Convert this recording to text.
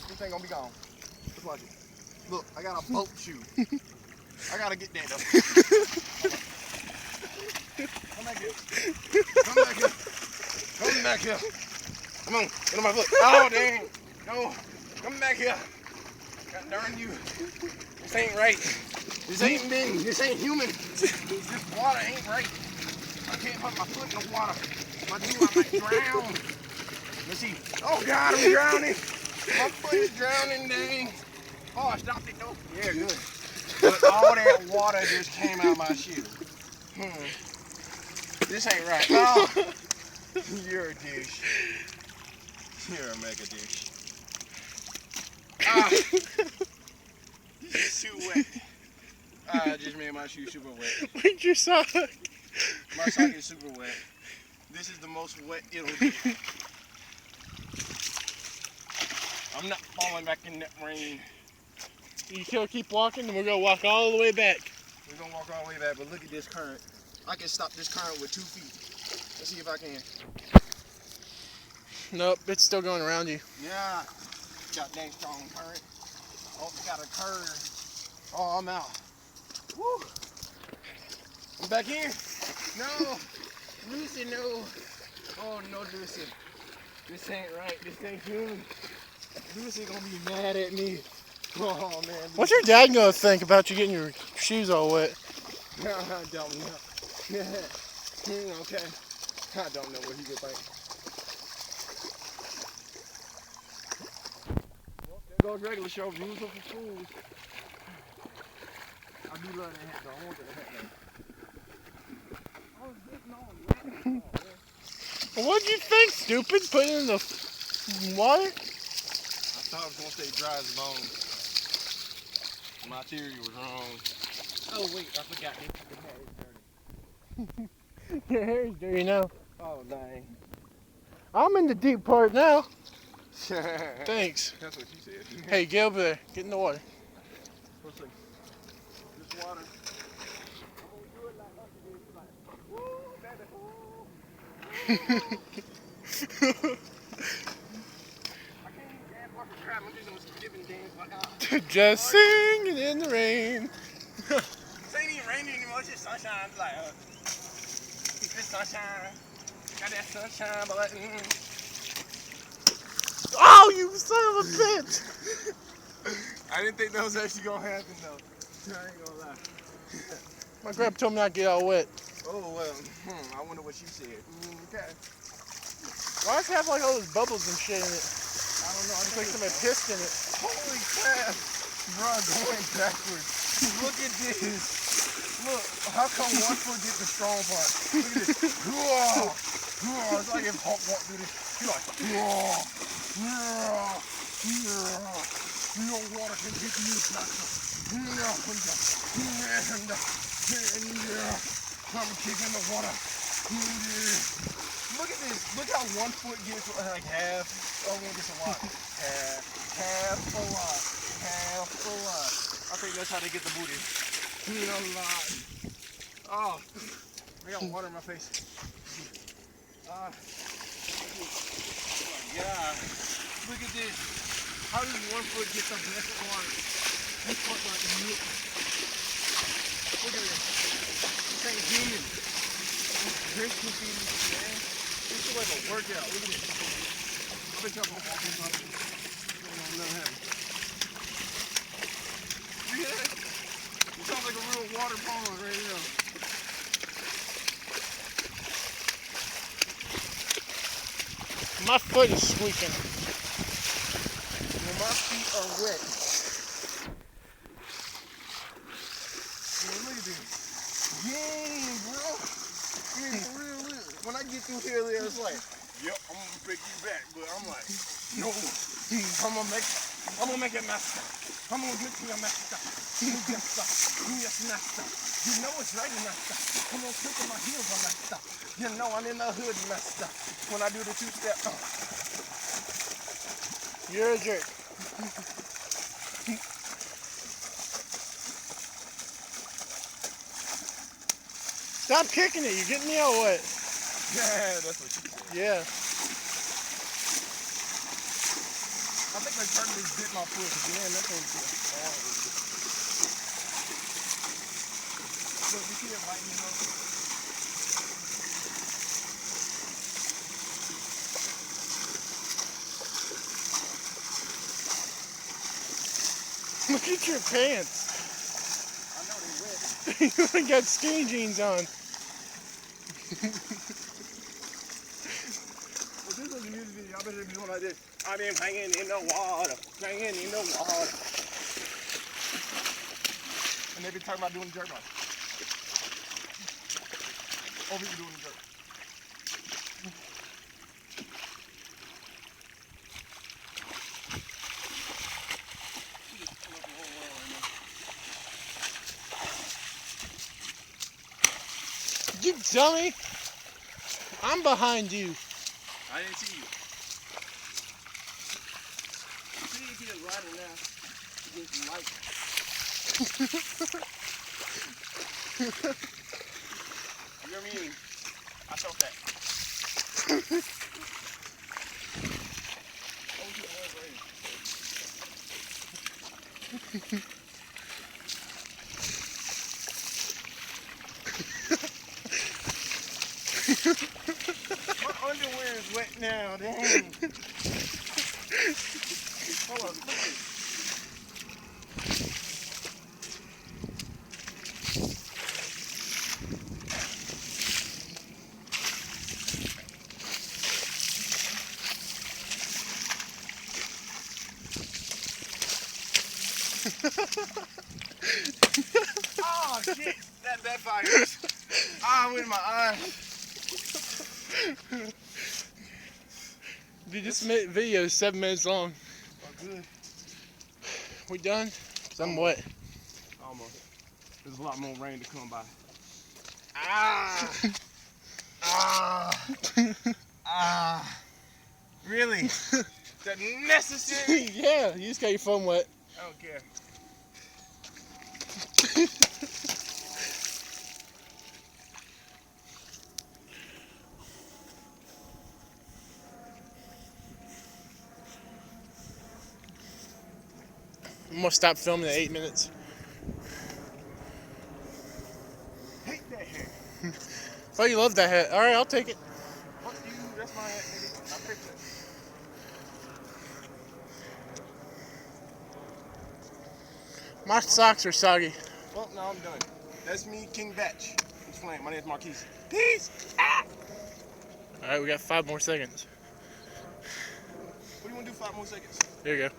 This ain't gonna be gone. Let's watch it. Look, I got a boat shoe. I gotta get that though. Come back here. Come back here. Come back here. Come on, get on my foot. Oh, dang. No, come back here. God darn you. This ain't right. This ain't men. This ain't human. This water ain't right. I can't put my foot in the water. If I do, I might drown. Let's see. Oh, God, I'm drowning. My foot is drowning, dang. Oh, I stopped it, though. Yeah, good. But all that water just came out of my shoe. This ain't right. Oh, you're a dish. You're a mega dish. Ah, this is too wet. I just made my shoe super wet. Where's your sock? My sock is super wet. This is the most wet it'll get. I'm not falling back in that rain. You still keep walking, and we're gonna walk all the way back. We're gonna walk all the way back, but look at this current. I can stop this current with 2 feet. Let's see if I can. Nope, it's still going around you. Yeah. Got dang strong current. Oh, got a curve. Oh, I'm out. Woo. I'm back here. No. Lucy, no. Oh, no, Lucy. This ain't right. This ain't human. Lucy gonna be mad at me. Oh, man. Lucy. What's your dad gonna think about you getting your shoes all wet? I don't know. Okay. I don't know what he could think. Well, there goes regular show. Rules of the fools. I do love that hat though. I want that hat though. I was getting on wet. What'd you think, stupid? Put it in the water? I thought it was gonna stay dry as a bone. My theory was wrong. Oh wait, I forgot. Your hair is dirty now. Oh dang. I'm in the deep part now. Thanks. That's what she said. Hey, get over there. Get in the water. Let's see. This water. I'm gonna do it like us again. Like, woo, baby. Woo. I can't even dance like a crab. I'm just gonna skip and dance like Just singing in the rain. This ain't even raining anymore. It's just sunshine. It's like, it's just sunshine. Got that sunshine button. Oh, you son of a bitch! I didn't think that was actually gonna happen though. I ain't gonna lie. My grandpa told me not to get all wet. Oh well, I wonder what she said. Okay. Why does it have like all those bubbles and shit in it? I don't know. I It's think like somebody pissed in it. holy crap, bro, going backwards. Look at this. Look, how come one foot get the strong part? Look at this. It's like if Hulk walked through this. You're like, no water can hit you, doctor. I'm kicking the water. Look at this. Look how one foot gets like half. Oh, one gets a lot. Half a lot. I think that's how they get the booty. A lot. Oh, I got water in my face. Oh my God. Look at this. How does one foot get some blessed water? This foot like milk. Look at this. This ain't human. Drink can feed me, man. This is like a workout. Look at this. I bet y'all gonna walk this up. Never happen. You hear that? It sounds like a real water pond right here. My foot is squeaking. Well, my feet are wet. Man, look at this. Dang, bro. Man, for real. When I get through here, it's like, yep, I'm gonna break you back. But I'm like, no. I'm gonna make it master. I'm gonna get to your master. Yes, master. You know it's right, master. I'm gonna click on my heels, master. You know I'm in the hood, master. When I do the two-step. You're a jerk. Stop kicking it. You're getting me all wet. Yeah, that's what she said. Yeah. I think they started to dip my foot again. That thing's getting hard. Look, you see it lightening up. Look at your pants. I know they wet. You only got skinny jeans on. Well, this is a music video. I better be doing like this. I've been hanging in the water, hanging in the water. And they be talking about doing the jerk off. Oh, people doing the jerk. You dummy! I'm behind you. I didn't see you. See if he is riding now. He gets light. You mean? I saw that. Oh, you are ready. My underwear is wet now, dang. Hold on, look at this. Oh shit, that backfires. Ah, went in my eye. Dude, this video is 7 minutes long. Oh, good. We done? Cause I'm wet. Almost. There's a lot more rain to come by. Ah! Ah! Ah! Really? Is that necessary? Yeah, you just got your phone wet. I don't care. I'm gonna stop filming at 8 minutes. Hate that hair. Oh, you love that hat. Alright, I'll take it. Fuck you, that's my hat, nigga. I picked it. My socks are soggy. Well, now I'm done. That's me, King Batch. It's Flame. My name's Marquise. Peace! Ah! Alright, we got 5 more seconds. What do you want to do 5 more seconds? There you go.